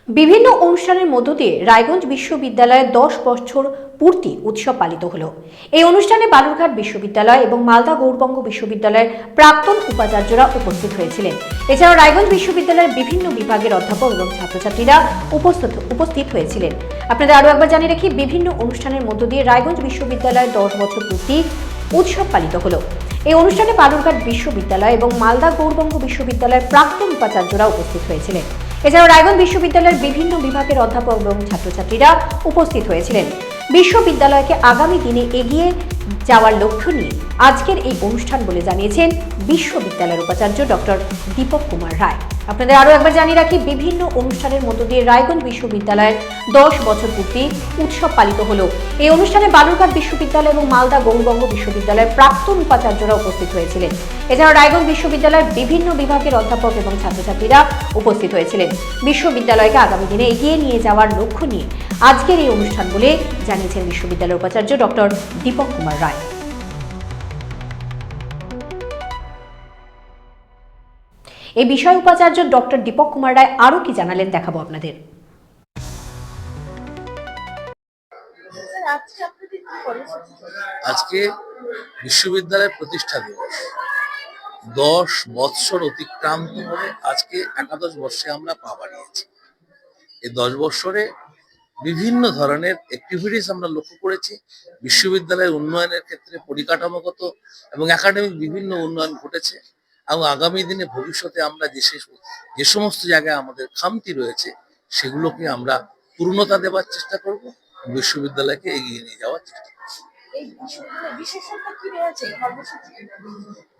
বিভিন্ন অনুষ্ঠানের মধ্য দিয়ে রায়গঞ্জ বিশ্ববিদ্যালয়ের 10 বছর পূর্তি উৎসব পালিত হলো। এই অনুষ্ঠানে বালুরঘাট বিশ্ববিদ্যালয় এবং মালদা গৌড়বঙ্গ বিশ্ববিদ্যালয়ের প্রাক্তন উপাচার্যরা উপস্থিত হয়েছিলেন। এছাড়াও রায়গঞ্জ বিশ্ববিদ্যালয়ের বিভিন্ন বিভাগের অধ্যাপক এবং ছাত্রছাত্রীরা উপস্থিত হয়েছিলেন। আপনাদের আরও একবার জানিয়ে রাখি, বিভিন্ন অনুষ্ঠানের মধ্য দিয়ে রায়গঞ্জ বিশ্ববিদ্যালয়ের 10 বছর পূর্তি উৎসব পালিত হলো। এই অনুষ্ঠানে বালুরঘাট বিশ্ববিদ্যালয় এবং মালদা গৌড়বঙ্গ বিশ্ববিদ্যালয়ের প্রাক্তন উপাচার্যরা উপস্থিত হয়েছিলেন। এছাড়াও রায়গঞ্জ বিশ্ববিদ্যালয়ের বিভিন্ন বিভাগের অধ্যাপক এবং ছাত্রছাত্রীরা উপস্থিত হয়েছিলেন। বিশ্ববিদ্যালয়কে আগামী দিনে এগিয়ে যাওয়ার লক্ষ্য নিয়ে আজকের এই অনুষ্ঠান বলে জানিয়েছেন বিশ্ববিদ্যালয়ের উপাচার্য ডক্টর দীপক কুমার রায়। আপনাদের আরও একবার জানিয়ে রাখি, বিভিন্ন অনুষ্ঠানের মধ্য দিয়ে রায়গঞ্জ বিশ্ববিদ্যালয়ের 10 বছর পূর্তি উৎসব পালিত হলো। এই অনুষ্ঠানে বালুরঘাট বিশ্ববিদ্যালয় এবং মালদা গৌড়বঙ্গ বিশ্ববিদ্যালয়ের প্রাক্তন উপাচার্যরা উপস্থিত হয়েছিলেন। এছাড়াও রায়গঞ্জ বিশ্ববিদ্যালয়ের বিভিন্ন বিভাগের অধ্যাপক এবং ছাত্রছাত্রীরা উপস্থিত হয়েছিলেন। বিশ্ববিদ্যালয়কে আগামী দিনে এগিয়ে নিয়ে যাওয়ার লক্ষ্য নিয়ে আজকের এই অনুষ্ঠান বলে জানিয়েছেন বিশ্ববিদ্যালয়ের উপাচার্য ডক্টর দীপক কুমার রায়। এই বিষয়ে উপাচার্য ডক্টর দীপক কুমার রায় আরও কি জানালেন দেখাবো আপনাদের। আজকে বিশ্ববিদ্যালয়ের প্রতিষ্ঠা দিবস। 10 বৎসর অতিক্রান্ত করে আজকে 11 বর্ষে আমরা পা বাড়িয়েছি। এই 10 বৎসরে বিভিন্ন ধরনের অ্যাক্টিভিটিস আমরা লক্ষ্য করেছি। বিশ্ববিদ্যালয়ের উন্নয়নের ক্ষেত্রে পরিকাঠামোগত এবং একাডেমিক বিভিন্ন উন্নয়ন ঘটেছে এবং আগামী দিনে ভবিষ্যতে আমরা যে সমস্ত জায়গায় আমাদের খামতি রয়েছে সেগুলোকে আমরা পূর্ণতা দেওয়ার চেষ্টা করব, বিশ্ববিদ্যালয়কে এগিয়ে নিয়ে যাওয়ার চেষ্টা করব।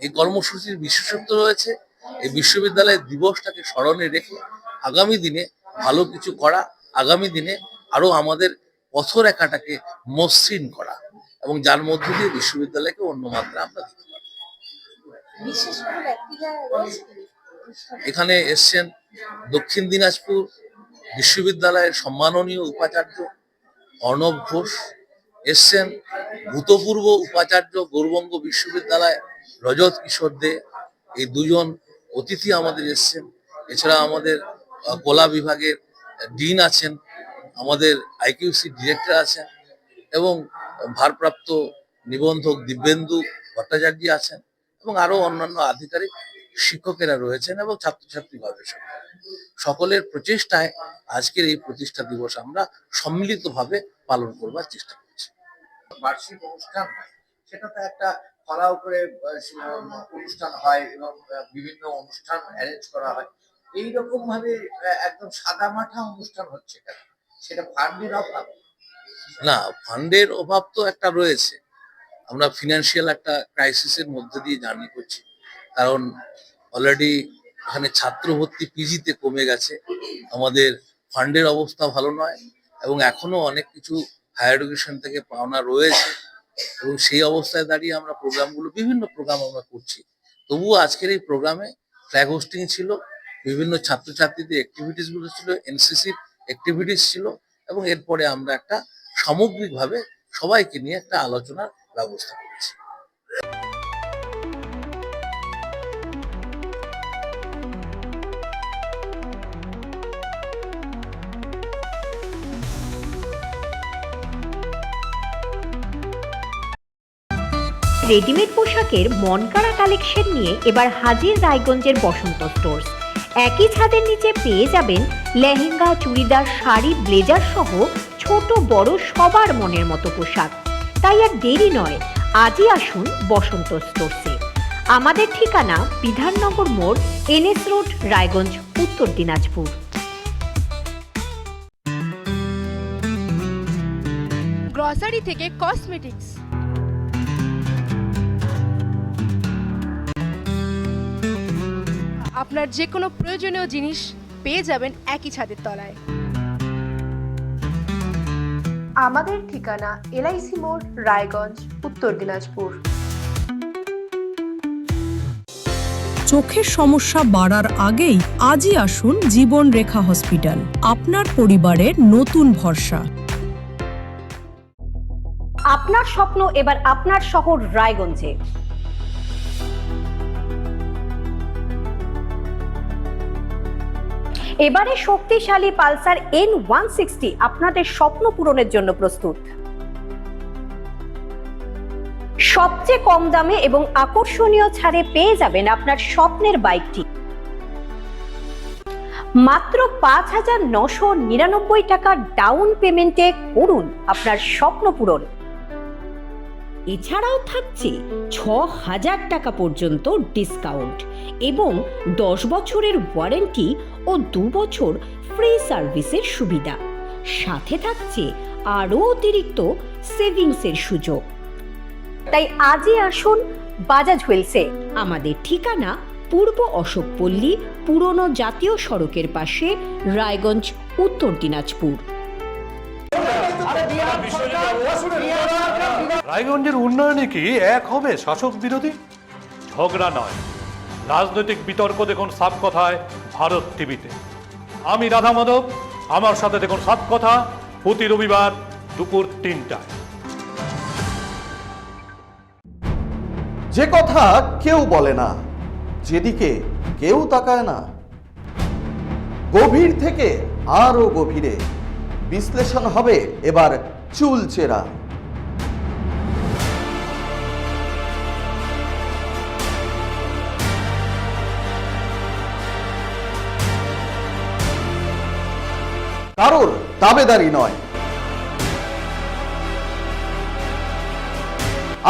এই কর্মসূচির বিশেষত্ব রয়েছে এই বিশ্ববিদ্যালয়ের দিবসটাকে স্মরণে রেখে আগামী দিনে ভালো কিছু করা, আগামী দিনে আরো আমাদের পথরেখাটাকে মসৃণ করা এবং যার মধ্য দিয়ে বিশ্ববিদ্যালয়কে অন্য মাত্রা আমরা দিতে পারি। এখানে এসছেন দক্ষিণ দিনাজপুর বিশ্ববিদ্যালয়ের সম্মাননীয় উপাচার্য অর্ণব ঘোষ, এসছেন ভূতপূর্ব উপাচার্য গৌড়বঙ্গ বিশ্ববিদ্যালয় রজত কিশোর দে। এই দুজন অতিথি আমাদের এসছেন। এছাড়া আমাদের কলা বিভাগের ডিন আছেন, আমাদের আইকিউসি ডিরেক্টর আছেন এবং ভারপ্রাপ্ত নিবন্ধক দিব্যেন্দু ভট্টাচার্য আছেন এবং আরো অন্যান্য আধিকারিক শিক্ষকেরা রয়েছেন এবং ছাত্রছাত্রী গবেষক। সকলের প্রচেষ্টায় আজকের এই প্রতিষ্ঠা দিবস আমরা সম্মিলিতভাবে পালন করবার চেষ্টা করছি। বার্ষিক অনুষ্ঠান হয়, সেটাতে একটা ফলাও করে অনুষ্ঠান হয় এবং বিভিন্ন অনুষ্ঠান অ্যারেঞ্জ করা হয়। এইরকম ভাবে একদম সাদামাঠা অনুষ্ঠান হচ্ছে কেন? সেটা ফান্ডের অভাব? না, ফান্ডের অভাব তো একটা রয়েছে। আমরা ফিনান্সিয়াল একটা ক্রাইসিসের মধ্যে দিয়ে জার্নি করছি, কারণ অলরেডি এখানে ছাত্র ভর্তি পিজিতে কমে গেছে, আমাদের ফান্ডের অবস্থা ভালো নয় এবং এখনো অনেক কিছু হায়ার এডুকেশন থেকে পাওনা রয়েছে এবং সেই অবস্থায় দাঁড়িয়ে আমরা বিভিন্ন প্রোগ্রাম আমরা করছি। তবুও আজকের এই প্রোগ্রামে ফ্ল্যাগ হোস্টিং ছিল, বিভিন্ন ছাত্রছাত্রীদের অ্যাক্টিভিটিস গুলো ছিল, এনসিসির অ্যাক্টিভিটিস ছিল এবং এরপরে আমরা একটা সামগ্রিকভাবে সবাইকে নিয়ে একটা আলোচনার ব্যবস্থা করেছি। রেডিমেড পোশাকের মনকাড়া কালেকশন নিয়ে এবার হাজির রায়গঞ্জের বসন্ত স্টোর্স। একই ছাদের নিচে পেয়ে যাবেন লেহেঙ্গা, চুড়িদার, শাড়ি, ব্লেজার সহ ছোট বড় সবার মনের মতো পোশাক। তাই আর দেরি নয়, আজই আসুন বসন্ত স্টোর্সে। আমাদের ঠিকানা বিধাননগর মোড়, এনএস রোড, রায়গঞ্জ, উত্তর দিনাজপুর। গ্রসারি থেকে কসমেটিক্স, আপনার যে কোনো প্রয়োজনীয় জিনিস পেয়ে যাবেন একই ছাদের তলায়। আমাদের ঠিকানা এলআইসি মোড়, রায়গঞ্জ, উত্তর দিনাজপুর। চোখের সমস্যা বাড়ার আগেই আজই আসুন জীবন রেখা হসপিটাল, আপনার পরিবারের নতুন ভরসা। আপনার স্বপ্ন এবার আপনার শহর রায়গঞ্জে। এবারে শক্তিশালী পালসার N160 আপনাদের স্বপ্ন পূরণের জন্য প্রস্তুত। সবচেয়ে কম দামে এবং আকর্ষণীয় ছাড়ে পেয়ে যাবেন আপনার স্বপ্নের বাইকটি। মাত্র 5,999 টাকা ডাউন পেমেন্টে করুন আপনার স্বপ্ন পূরণ। এছাড়াও থাকছে 6,000 টাকা পর্যন্ত ডিসকাউন্ট এবং 10 বছরের ওয়ারেন্টি ও 2 বছর ফ্রি সার্ভিসের সুবিধা। সাথে থাকছে আরও অতিরিক্ত সেভিংসের সুযোগ। তাই আজই আসুন বাজাজ হুইলসে। আমাদের ঠিকানা পূর্ব অশোকপল্লী, পুরনো জাতীয় সড়কের পাশে, রায়গঞ্জ, উত্তর দিনাজপুর। রায়গঞ্জের উন্নয়নে কি এক হবে শাসক বিরোধী? ঝগড়া নয়, রাজনৈতিক বিতর্ক দেখুন সাত কথায় ভারত টিভিতে। আমি রাধা মাধব, আমার সাথে দেখুন সাত কথা প্রতি রবিবার দুপুর 3টায়। যে কথা কেউ বলে না, যেদিকে কেউ তাকায় না, গভীর থেকে আরো গভীরে বিশ্লেষণ হবে এবার চুলচেরা। কারোর দাবেদারি নয়।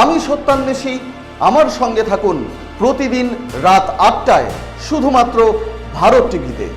আমি সত্যান্বেষী, আমার সঙ্গে থাকুন প্রতিদিন রাত 8টায় শুধুমাত্র ভারত টিভিতে।